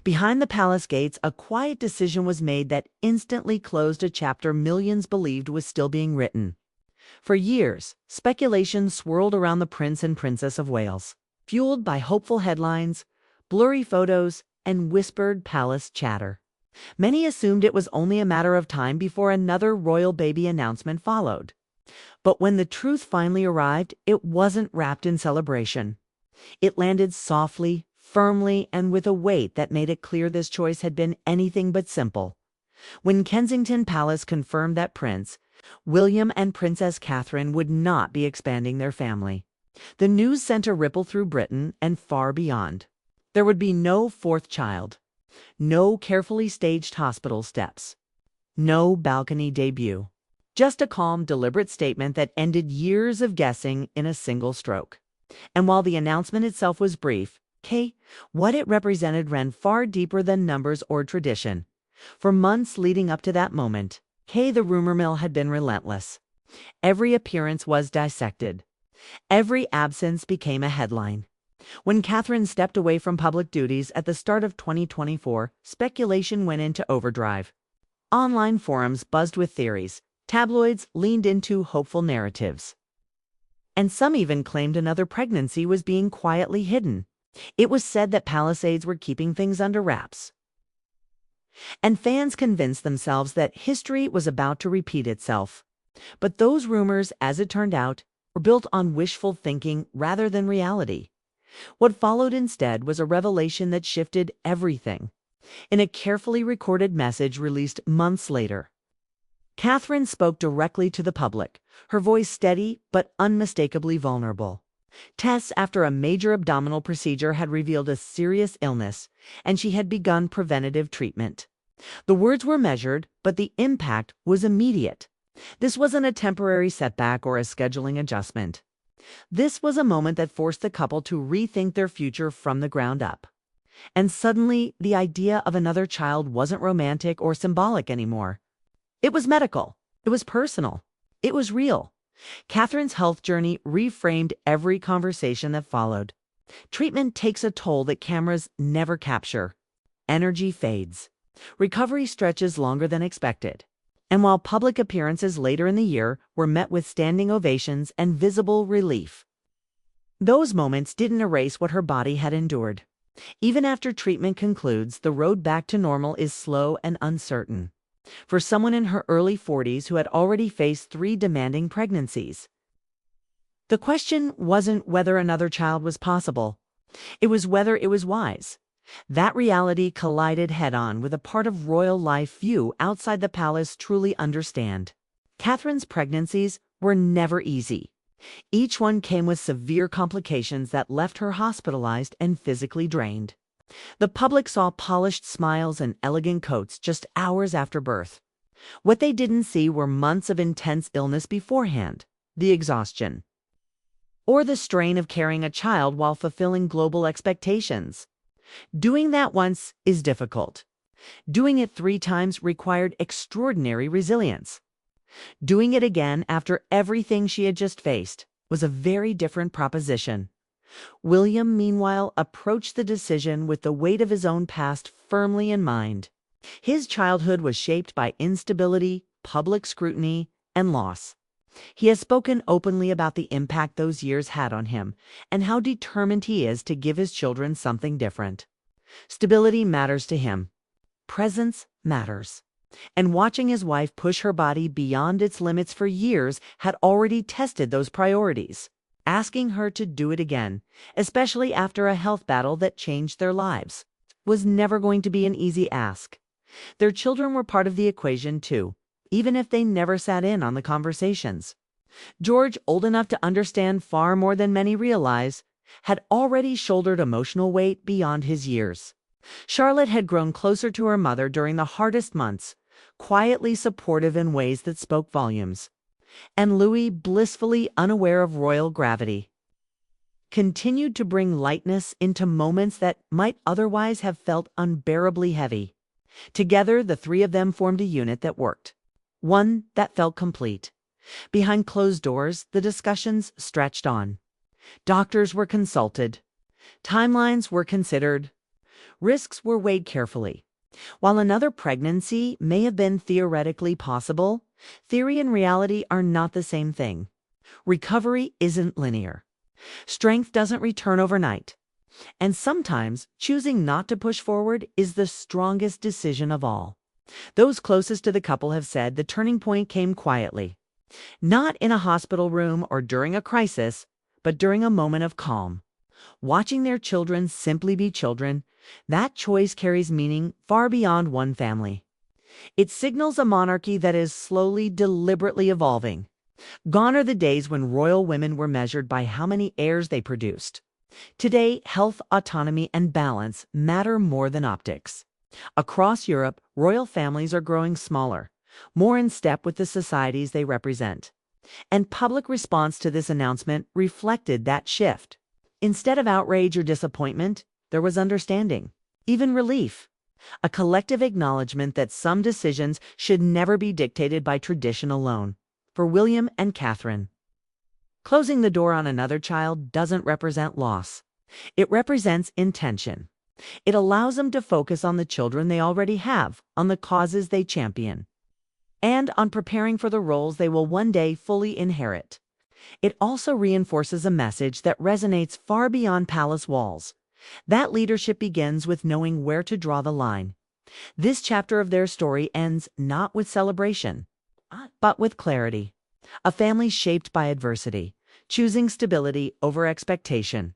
Behind the palace gates, a quiet decision was made that instantly closed a chapter millions believed was still being written. For years, speculation swirled around the Prince and Princess of Wales, fueled by hopeful headlines, blurry photos, and whispered palace chatter. Many assumed it was only a matter of time before another royal baby announcement followed. But when the truth finally arrived, it wasn't wrapped in celebration. It landed softly, firmly, and with a weight that made it clear this choice had been anything but simple. When Kensington Palace confirmed that Prince William and Princess Catherine would not be expanding their family, the news sent a ripple through Britain and far beyond. There would be no fourth child, no carefully staged hospital steps, no balcony debut. Just a calm, deliberate statement that ended years of guessing in a single stroke. And while the announcement itself was brief, what it represented ran far deeper than numbers or tradition. For months leading up to that moment, the rumor mill had been relentless. Every appearance was dissected. Every absence became a headline. When Catherine stepped away from public duties at the start of 2024, speculation went into overdrive. Online forums buzzed with theories. Tabloids leaned into hopeful narratives. And some even claimed another pregnancy was being quietly hidden. It was said that palace aides were keeping things under wraps. And fans convinced themselves that history was about to repeat itself. But those rumors, as it turned out, were built on wishful thinking rather than reality. What followed instead was a revelation that shifted everything. In a carefully recorded message released months later, Catherine spoke directly to the public, her voice steady but unmistakably vulnerable. Tests after a major abdominal procedure had revealed a serious illness, and she had begun preventative treatment. The words were measured, but the impact was immediate. This wasn't a temporary setback or a scheduling adjustment. This was a moment that forced the couple to rethink their future from the ground up. And suddenly, the idea of another child wasn't romantic or symbolic anymore. It was medical. It was personal. It was real. Catherine's health journey reframed every conversation that followed. Treatment takes a toll that cameras never capture. Energy fades. Recovery stretches longer than expected. And while public appearances later in the year were met with standing ovations and visible relief, those moments didn't erase what her body had endured. Even after treatment concludes, the road back to normal is slow and uncertain. For someone in her early 40s who had already faced 3 demanding pregnancies, the question wasn't whether another child was possible. It was whether it was wise. That reality collided head-on with a part of royal life few outside the palace truly understand. Catherine's pregnancies were never easy. Each one came with severe complications that left her hospitalized and physically drained. The public saw polished smiles and elegant coats just hours after birth. What they didn't see were months of intense illness beforehand, the exhaustion, or the strain of carrying a child while fulfilling global expectations. Doing that once is difficult. Doing it 3 times required extraordinary resilience. Doing it again after everything she had just faced was a very different proposition. William, meanwhile, approached the decision with the weight of his own past firmly in mind. His childhood was shaped by instability, public scrutiny, and loss. He has spoken openly about the impact those years had on him and how determined he is to give his children something different. Stability matters to him. Presence matters. And watching his wife push her body beyond its limits for years had already tested those priorities. Asking her to do it again, especially after a health battle that changed their lives, was never going to be an easy ask. Their children were part of the equation too, even if they never sat in on the conversations. George, old enough to understand far more than many realize, had already shouldered emotional weight beyond his years. Charlotte had grown closer to her mother during the hardest months, quietly supportive in ways that spoke volumes. And Louis, blissfully unaware of royal gravity, continued to bring lightness into moments that might otherwise have felt unbearably heavy. Together, the 3 of them formed a unit that worked, one that felt complete. Behind closed doors, the discussions stretched on. Doctors were consulted. Timelines were considered. Risks were weighed carefully. While another pregnancy may have been theoretically possible, theory and reality are not the same thing. Recovery isn't linear. Strength doesn't return overnight. And sometimes choosing not to push forward is the strongest decision of all. Those closest to the couple have said the turning point came quietly. Not in a hospital room or during a crisis, but during a moment of calm. Watching their children simply be children, that choice carries meaning far beyond one family. It signals a monarchy that is slowly, deliberately evolving. Gone are the days when royal women were measured by how many heirs they produced. Today, health, autonomy, and balance matter more than optics. Across Europe, royal families are growing smaller, more in step with the societies they represent. And public response to this announcement reflected that shift. Instead of outrage or disappointment, there was understanding, even relief. A collective acknowledgement that some decisions should never be dictated by tradition alone. For William and Catherine, closing the door on another child doesn't represent loss. It represents intention. It allows them to focus on the children they already have, on the causes they champion, and on preparing for the roles they will one day fully inherit. It also reinforces a message that resonates far beyond palace walls. That leadership begins with knowing where to draw the line. This chapter of their story ends not with celebration, but with clarity. A family shaped by adversity, choosing stability over expectation.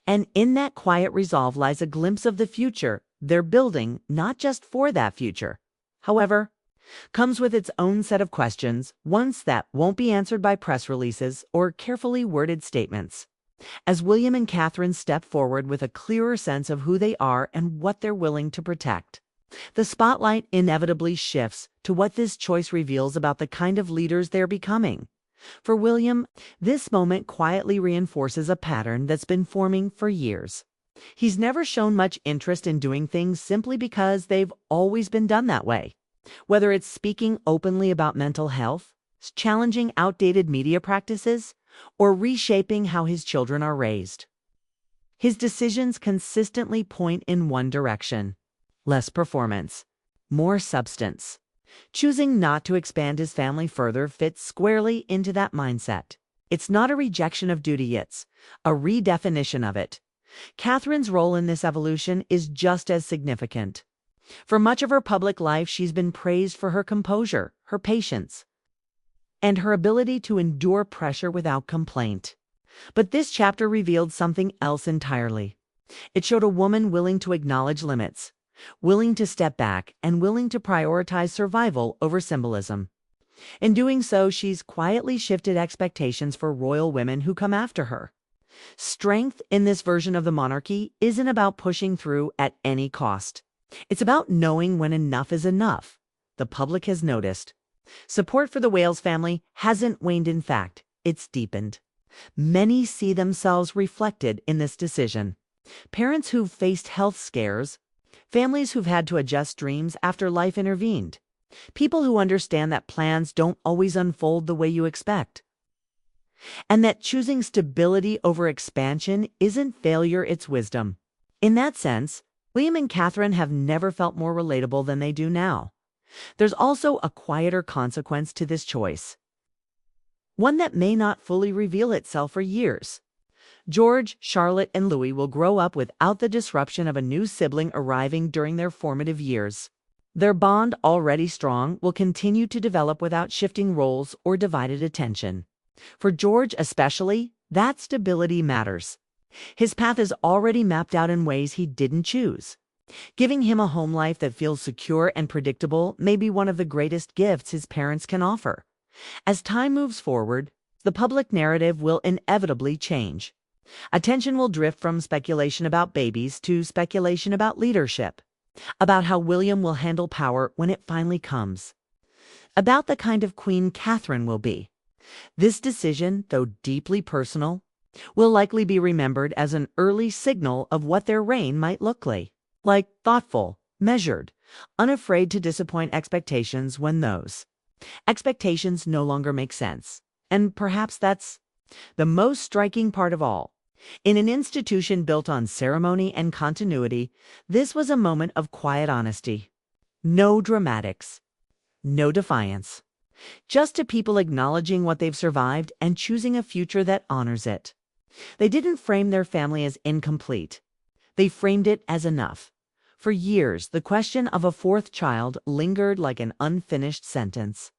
And in that quiet resolve lies a glimpse of the future they're building, not just for that future. However, comes with its own set of questions, ones that won't be answered by press releases or carefully worded statements. As William and Catherine step forward with a clearer sense of who they are and what they're willing to protect, the spotlight inevitably shifts to what this choice reveals about the kind of leaders they're becoming. For William, this moment quietly reinforces a pattern that's been forming for years. He's never shown much interest in doing things simply because they've always been done that way. Whether it's speaking openly about mental health, challenging outdated media practices, or reshaping how his children are raised. His decisions consistently point in one direction: less performance, more substance. Choosing not to expand his family further fits squarely into that mindset. It's not a rejection of duty, it's a redefinition of it. Catherine's role in this evolution is just as significant. For much of her public life, she's been praised for her composure, her patience, and her ability to endure pressure without complaint. But this chapter revealed something else entirely. It showed a woman willing to acknowledge limits, willing to step back, and willing to prioritize survival over symbolism. In doing so, she's quietly shifted expectations for royal women who come after her. Strength in this version of the monarchy isn't about pushing through at any cost. It's about knowing when enough is enough. The public has noticed. Support for the Wales family hasn't waned, in fact, it's deepened. Many see themselves reflected in this decision. Parents who've faced health scares, families who've had to adjust dreams after life intervened, people who understand that plans don't always unfold the way you expect, and that choosing stability over expansion isn't failure, it's wisdom. In that sense, William and Catherine have never felt more relatable than they do now. There's also a quieter consequence to this choice, one that may not fully reveal itself for years. George, Charlotte, and Louis will grow up without the disruption of a new sibling arriving during their formative years. Their bond, already strong, will continue to develop without shifting roles or divided attention. For George especially, that stability matters. His path is already mapped out in ways he didn't choose. Giving him a home life that feels secure and predictable may be one of the greatest gifts his parents can offer. As time moves forward, the public narrative will inevitably change. Attention will drift from speculation about babies to speculation about leadership, about how William will handle power when it finally comes, about the kind of queen Catherine will be. This decision, though deeply personal, will likely be remembered as an early signal of what their reign might look like thoughtful, measured, unafraid to disappoint expectations when those expectations no longer make sense. And perhaps that's the most striking part of all. In an institution built on ceremony and continuity, this was a moment of quiet honesty. No dramatics, no defiance. Just a people acknowledging what they've survived and choosing a future that honors it. They didn't frame their family as incomplete. They framed it as enough. For years, the question of a fourth child lingered like an unfinished sentence.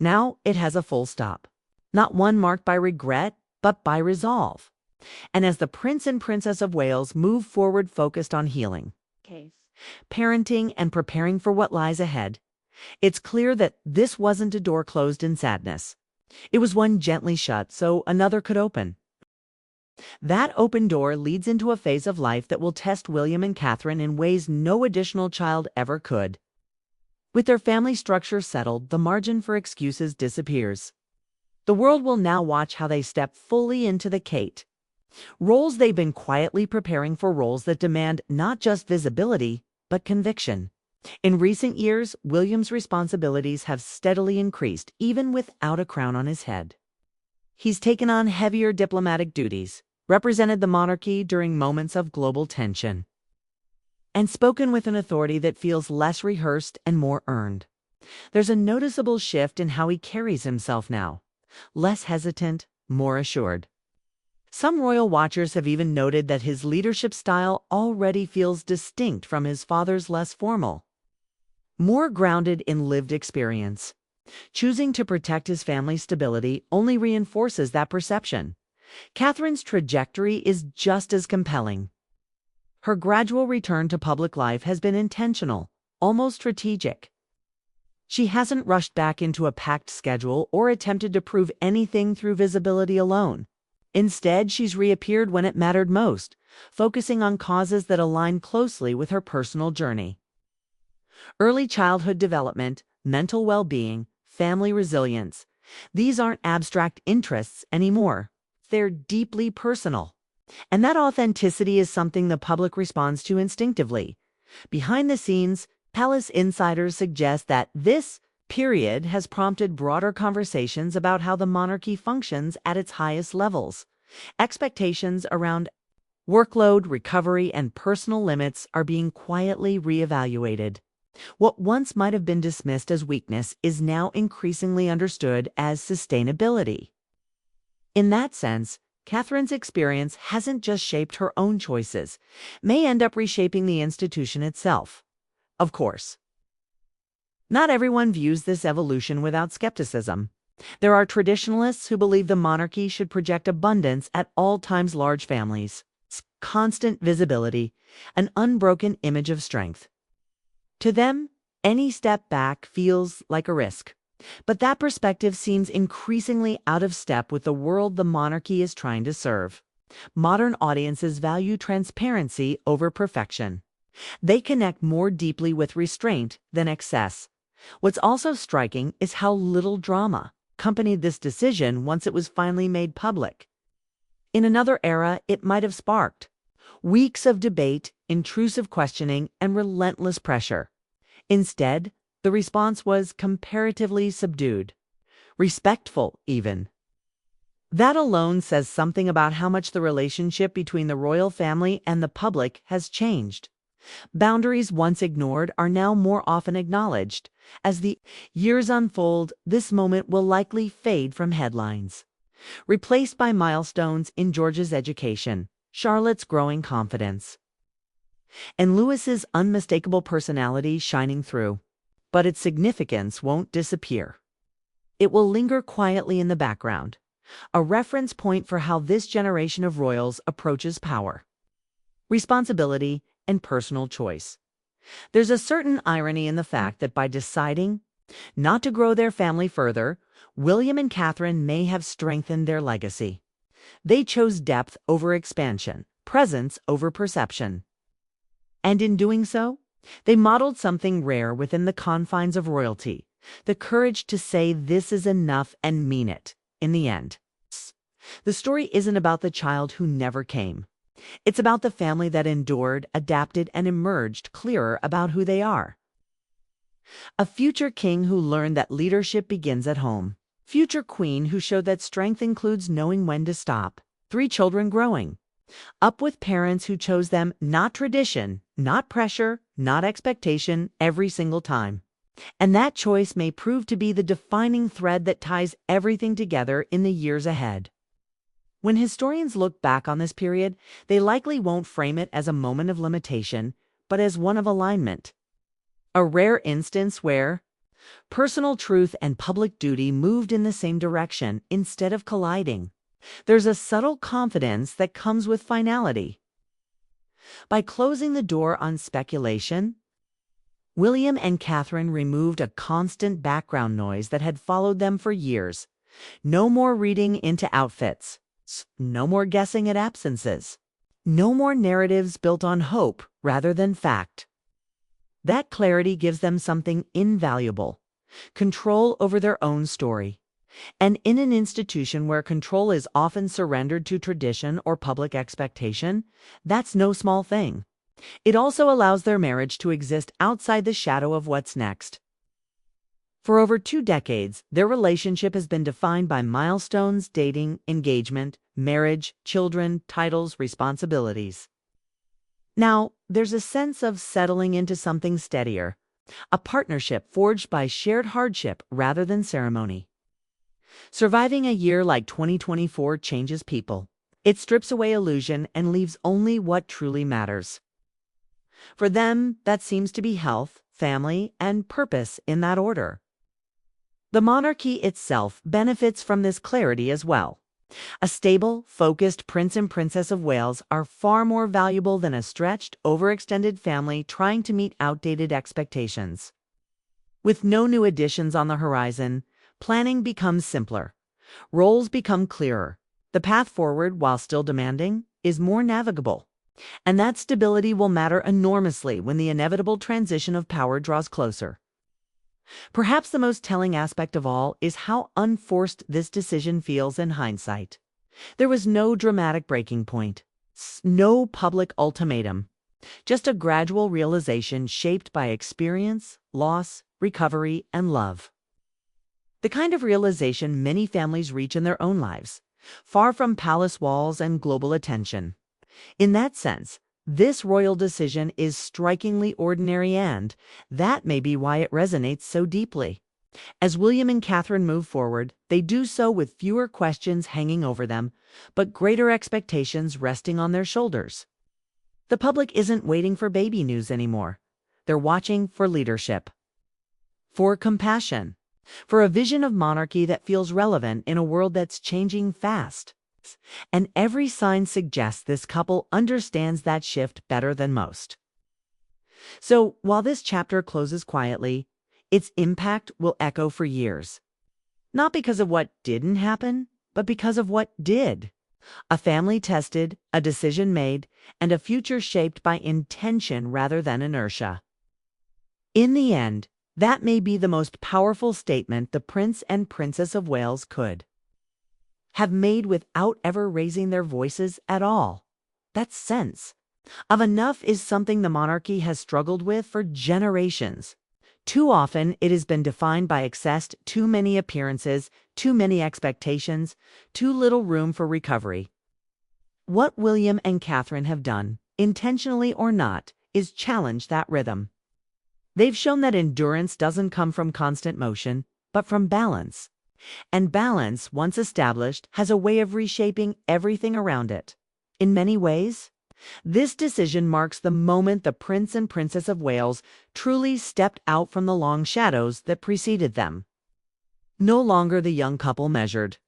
Now it has a full stop. Not one marked by regret, but by resolve. And as the Prince and Princess of Wales move forward focused on healing, parenting, and preparing for what lies ahead, it's clear that this wasn't a door closed in sadness. It was one gently shut so another could open. That open door leads into a phase of life that will test William and Catherine in ways no additional child ever could. With their family structure settled, the margin for excuses disappears. The world will now watch how they step fully into the Kate. Roles they've been quietly preparing for, roles that demand not just visibility, but conviction. In recent years, William's responsibilities have steadily increased, even without a crown on his head. He's taken on heavier diplomatic duties, represented the monarchy during moments of global tension, and spoken with an authority that feels less rehearsed and more earned. There's a noticeable shift in how he carries himself now, less hesitant, more assured. Some royal watchers have even noted that his leadership style already feels distinct from his father's, less formal, more grounded in lived experience. Choosing to protect his family's stability only reinforces that perception. Catherine's trajectory is just as compelling. Her gradual return to public life has been intentional, almost strategic. She hasn't rushed back into a packed schedule or attempted to prove anything through visibility alone. Instead, she's reappeared when it mattered most, focusing on causes that align closely with her personal journey. Early childhood development, mental well-being, family resilience. These aren't abstract interests anymore. They're deeply personal. And that authenticity is something the public responds to instinctively. Behind the scenes, palace insiders suggest that this period has prompted broader conversations about how the monarchy functions at its highest levels. Expectations around workload, recovery, and personal limits are being quietly reevaluated. What once might have been dismissed as weakness is now increasingly understood as sustainability. In that sense, Catherine's experience hasn't just shaped her own choices, may end up reshaping the institution itself. Of course, not everyone views this evolution without skepticism. There are traditionalists who believe the monarchy should project abundance at all times, large families, constant visibility, an unbroken image of strength. To them, any step back feels like a risk. But that perspective seems increasingly out of step with the world the monarchy is trying to serve. Modern audiences value transparency over perfection. They connect more deeply with restraint than excess. What's also striking is how little drama accompanied this decision once it was finally made public. In another era, it might have sparked weeks of debate, intrusive questioning, and relentless pressure. Instead, the response was comparatively subdued, respectful even. That alone says something about how much the relationship between the royal family and the public has changed. Boundaries once ignored are now more often acknowledged. As the years unfold, this moment will likely fade from headlines, replaced by milestones in George's education, Charlotte's growing confidence, and Louis's unmistakable personality shining through. But its significance won't disappear. It will linger quietly in the background, a reference point for how this generation of royals approaches power, responsibility, and personal choice. There's a certain irony in the fact that by deciding not to grow their family further, William and Catherine may have strengthened their legacy. They chose depth over expansion, presence over perception. And in doing so, they modeled something rare within the confines of royalty, the courage to say this is enough and mean it in the end. The story isn't about the child who never came. It's about the family that endured, adapted, and emerged clearer about who they are. A future king who learned that leadership begins at home. Future queen who showed that strength includes knowing when to stop. 3 children growing, Up with parents who chose them not tradition, not pressure, not expectation every single time. And that choice may prove to be the defining thread that ties everything together in the years ahead. When historians look back on this period, they likely won't frame it as a moment of limitation, but as one of alignment. A rare instance where personal truth and public duty moved in the same direction instead of colliding. There's a subtle confidence that comes with finality. By closing the door on speculation, William and Catherine removed a constant background noise that had followed them for years. No more reading into outfits. No more guessing at absences. No more narratives built on hope rather than fact. That clarity gives them something invaluable: control over their own story. And in an institution where control is often surrendered to tradition or public expectation, that's no small thing. It also allows their marriage to exist outside the shadow of what's next. For over 2 decades, their relationship has been defined by milestones: dating, engagement, marriage, children, titles, responsibilities. Now, there's a sense of settling into something steadier, a partnership forged by shared hardship rather than ceremony. Surviving a year like 2024 changes people. It strips away illusion and leaves only what truly matters. For them, that seems to be health, family, and purpose in that order. The monarchy itself benefits from this clarity as well. A stable, focused Prince and Princess of Wales are far more valuable than a stretched, overextended family trying to meet outdated expectations. With no new additions on the horizon, planning becomes simpler. Roles become clearer. The path forward, while still demanding, is more navigable. And that stability will matter enormously when the inevitable transition of power draws closer. Perhaps the most telling aspect of all is how unforced this decision feels in hindsight. There was no dramatic breaking point, no public ultimatum, just a gradual realization shaped by experience, loss, recovery, and love. The kind of realization many families reach in their own lives, far from palace walls and global attention. In that sense, this royal decision is strikingly ordinary, and that may be why it resonates so deeply. As William and Catherine move forward, they do so with fewer questions hanging over them, but greater expectations resting on their shoulders. The public isn't waiting for baby news anymore. They're watching for leadership, for compassion, for a vision of monarchy that feels relevant in a world that's changing fast. And every sign suggests this couple understands that shift better than most. So, while this chapter closes quietly, its impact will echo for years. Not because of what didn't happen, but because of what did. A family tested, a decision made, and a future shaped by intention rather than inertia. In the end, that may be the most powerful statement the Prince and Princess of Wales could have made without ever raising their voices at all. That sense of enough is something the monarchy has struggled with for generations. Too often, it has been defined by excess: too many appearances, too many expectations, too little room for recovery. What William and Catherine have done, intentionally or not, is challenge that rhythm. They've shown that endurance doesn't come from constant motion, but from balance. And balance, once established, has a way of reshaping everything around it. In many ways, this decision marks the moment the Prince and Princess of Wales truly stepped out from the long shadows that preceded them. No longer the young couple measured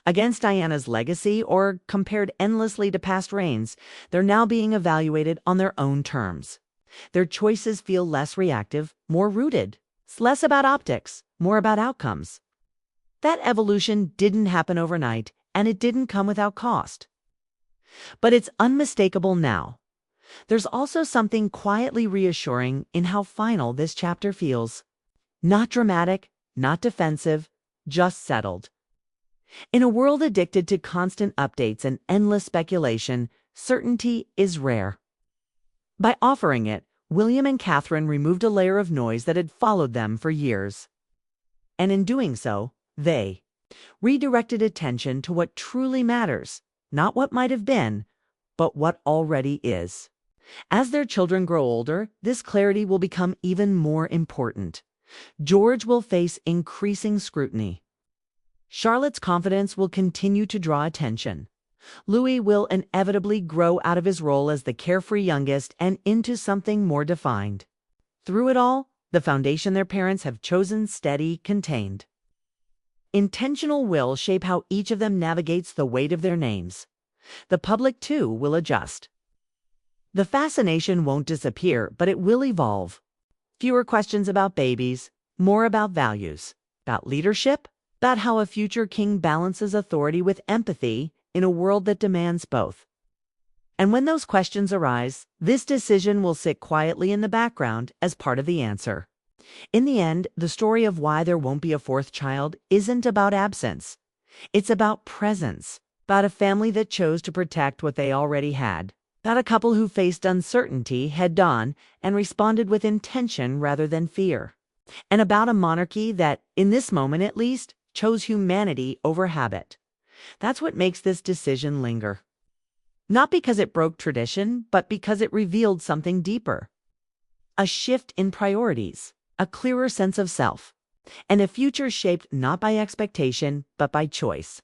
against Diana's legacy or compared endlessly to past reigns. They're now being evaluated on their own terms. Their choices feel less reactive, more rooted. It's less about optics, more about outcomes. That evolution didn't happen overnight, and it didn't come without cost. But it's unmistakable now. There's also something quietly reassuring in how final this chapter feels. Not dramatic, not defensive, just settled. In a world addicted to constant updates and endless speculation, certainty is rare. By offering it, William and Catherine removed a layer of noise that had followed them for years. And in doing so, they redirected attention to what truly matters, not what might have been, but what already is. As their children grow older, this clarity will become even more important. George will face increasing scrutiny. Charlotte's confidence will continue to draw attention. Louis will inevitably grow out of his role as the carefree youngest and into something more defined. Through it all, the foundation their parents have chosen steady, contained. Intentional will shape how each of them navigates the weight of their names. The public, too, will adjust. The fascination won't disappear, but it will evolve. Fewer questions about babies, more about values, about leadership, about how a future king balances authority with empathy in a world that demands both. And when those questions arise, this decision will sit quietly in the background as part of the answer. In the end, the story of why there won't be a fourth child isn't about absence. It's about presence, about a family that chose to protect what they already had, about a couple who faced uncertainty head-on and responded with intention rather than fear, and about a monarchy that, in this moment at least, chose humanity over habit. That's what makes this decision linger. Not because it broke tradition, but because it revealed something deeper. A shift in priorities, a clearer sense of self, and a future shaped not by expectation, but by choice.